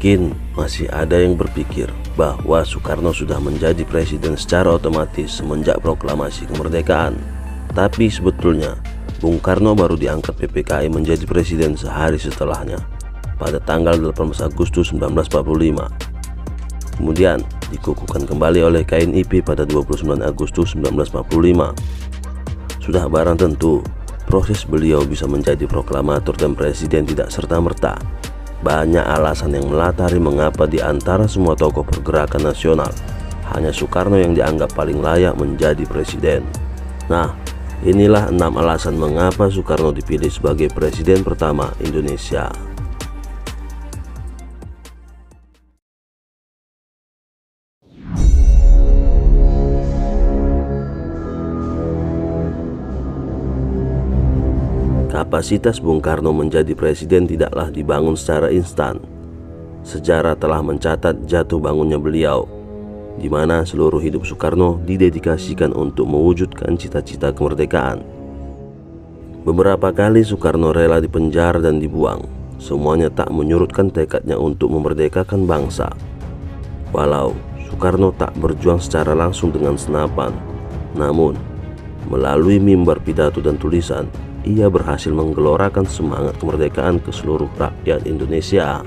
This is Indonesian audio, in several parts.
Mungkin masih ada yang berpikir bahwa Soekarno sudah menjadi presiden secara otomatis semenjak proklamasi kemerdekaan. Tapi sebetulnya Bung Karno baru diangkat PPKI menjadi presiden sehari setelahnya, pada tanggal 18 Agustus 1945. Kemudian dikukuhkan kembali oleh KNIP pada 29 Agustus 1945. Sudah barang tentu proses beliau bisa menjadi proklamator dan presiden tidak serta-merta. Banyak alasan yang melatari mengapa di antara semua tokoh pergerakan nasional hanya Soekarno yang dianggap paling layak menjadi presiden. Nah, inilah 6 alasan mengapa Soekarno dipilih sebagai presiden pertama Indonesia. Kapasitas Bung Karno menjadi presiden tidaklah dibangun secara instan. Sejarah telah mencatat jatuh bangunnya beliau, di mana seluruh hidup Soekarno didedikasikan untuk mewujudkan cita-cita kemerdekaan. Beberapa kali Soekarno rela dipenjara dan dibuang. Semuanya tak menyurutkan tekadnya untuk memerdekakan bangsa. Walau Soekarno tak berjuang secara langsung dengan senapan, namun melalui mimbar pidato dan tulisan, ia berhasil menggelorakan semangat kemerdekaan ke seluruh rakyat Indonesia.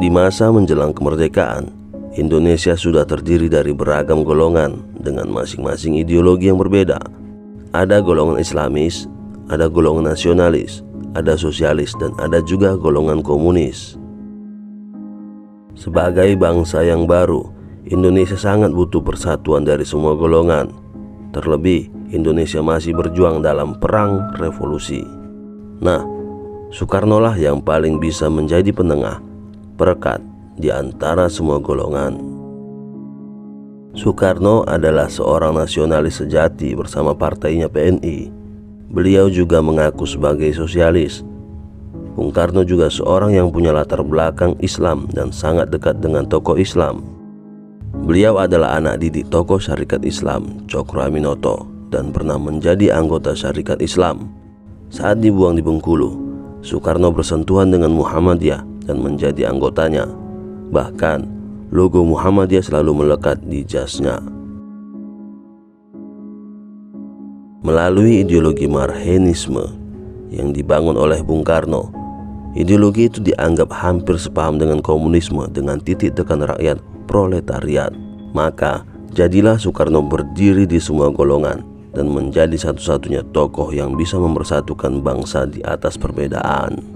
Di masa menjelang kemerdekaan, Indonesia sudah terdiri dari beragam golongan dengan masing-masing ideologi yang berbeda. Ada golongan Islamis, ada golongan nasionalis, ada sosialis, dan ada juga golongan komunis. Sebagai bangsa yang baru, Indonesia sangat butuh persatuan dari semua golongan. Terlebih, Indonesia masih berjuang dalam perang revolusi. Nah, Soekarno lah yang paling bisa menjadi penengah, perekat di antara semua golongan. Soekarno adalah seorang nasionalis sejati bersama partainya PNI. Beliau juga mengaku sebagai sosialis. Bung Karno juga seorang yang punya latar belakang Islam dan sangat dekat dengan tokoh Islam. Beliau adalah anak didik tokoh Syarikat Islam Cokro Aminoto dan pernah menjadi anggota Syarikat Islam. Saat dibuang di Bengkulu, Soekarno bersentuhan dengan Muhammadiyah dan menjadi anggotanya. Bahkan logo Muhammadiyah selalu melekat di jasnya. Melalui ideologi Marxisme yang dibangun oleh Bung Karno, ideologi itu dianggap hampir sepaham dengan komunisme dengan titik tekan rakyat proletariat. Maka jadilah Soekarno berdiri di semua golongan dan menjadi satu-satunya tokoh yang bisa mempersatukan bangsa di atas perbedaan.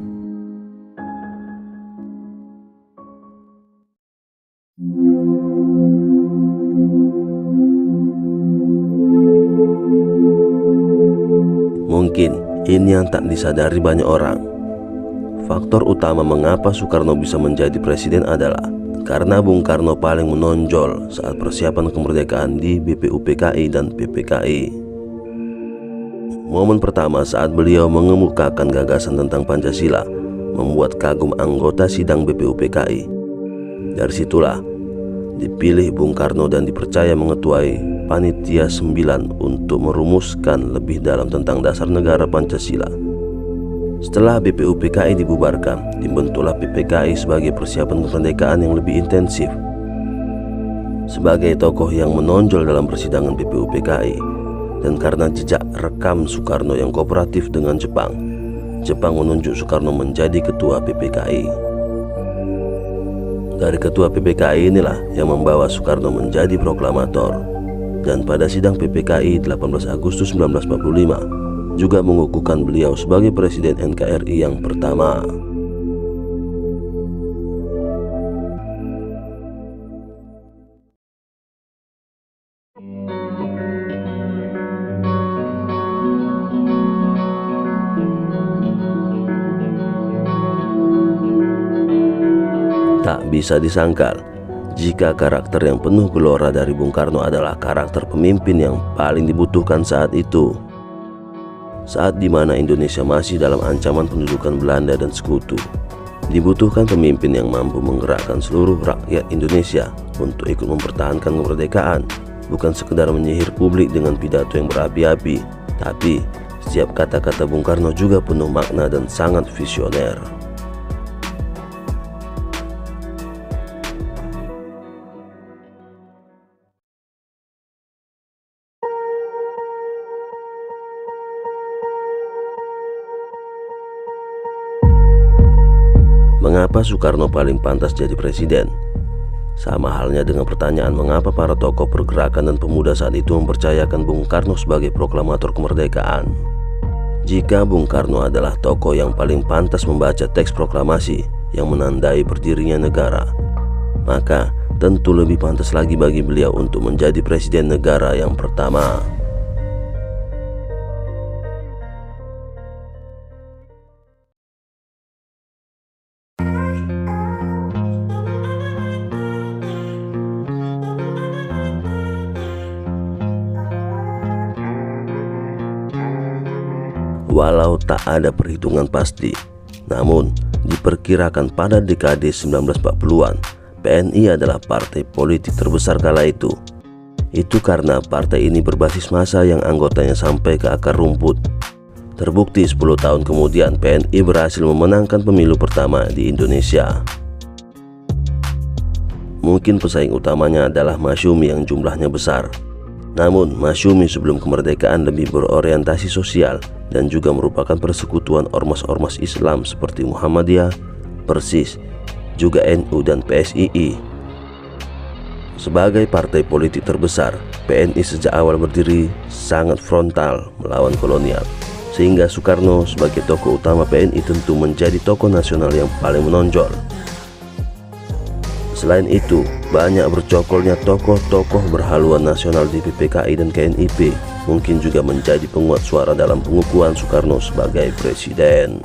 Mungkin ini yang tak disadari banyak orang. Faktor utama mengapa Soekarno bisa menjadi presiden adalah karena Bung Karno paling menonjol saat persiapan kemerdekaan di BPUPKI dan PPKI. Momen pertama saat beliau mengemukakan gagasan tentang Pancasila membuat kagum anggota sidang BPUPKI. Dari situlah dipilih Bung Karno dan dipercaya mengetuai Panitia 9 untuk merumuskan lebih dalam tentang dasar negara Pancasila. Setelah BPUPKI dibubarkan, dibentuklah PPKI sebagai persiapan kemerdekaan yang lebih intensif. Sebagai tokoh yang menonjol dalam persidangan BPUPKI, dan karena jejak rekam Soekarno yang kooperatif dengan Jepang menunjuk Soekarno menjadi ketua PPKI. Dari ketua PPKI inilah yang membawa Soekarno menjadi proklamator. Dan pada sidang PPKI 18 Agustus 1945 juga mengukuhkan beliau sebagai Presiden NKRI yang pertama. Tak bisa disangkal jika karakter yang penuh gelora dari Bung Karno adalah karakter pemimpin yang paling dibutuhkan saat itu. Saat dimana Indonesia masih dalam ancaman pendudukan Belanda dan sekutu, Dibutuhkan pemimpin yang mampu menggerakkan seluruh rakyat Indonesia untuk ikut mempertahankan kemerdekaan, bukan sekedar menyihir publik dengan pidato yang berapi-api, tapi setiap kata-kata Bung Karno juga penuh makna dan sangat visioner. Mengapa Soekarno paling pantas jadi presiden? Sama halnya dengan pertanyaan mengapa para tokoh pergerakan dan pemuda saat itu mempercayakan Bung Karno sebagai proklamator kemerdekaan. Jika Bung Karno adalah tokoh yang paling pantas membaca teks proklamasi yang menandai berdirinya negara, maka tentu lebih pantas lagi bagi beliau untuk menjadi presiden negara yang pertama. Walau tak ada perhitungan pasti, namun diperkirakan pada dekade 1940-an, PNI adalah partai politik terbesar kala itu. Itu karena partai ini berbasis massa yang anggotanya sampai ke akar rumput. Terbukti 10 tahun kemudian PNI berhasil memenangkan pemilu pertama di Indonesia. Mungkin pesaing utamanya adalah Masyumi yang jumlahnya besar. Namun, Masyumi sebelum kemerdekaan lebih berorientasi sosial dan juga merupakan persekutuan ormas-ormas Islam seperti Muhammadiyah, Persis, juga NU dan PSII. Sebagai partai politik terbesar, PNI sejak awal berdiri sangat frontal melawan kolonial, sehingga Soekarno sebagai tokoh utama PNI tentu menjadi tokoh nasional yang paling menonjol. Selain itu, banyak bercokolnya tokoh-tokoh berhaluan nasional di PPKI dan KNIP mungkin juga menjadi penguat suara dalam pengukuhan Soekarno sebagai presiden.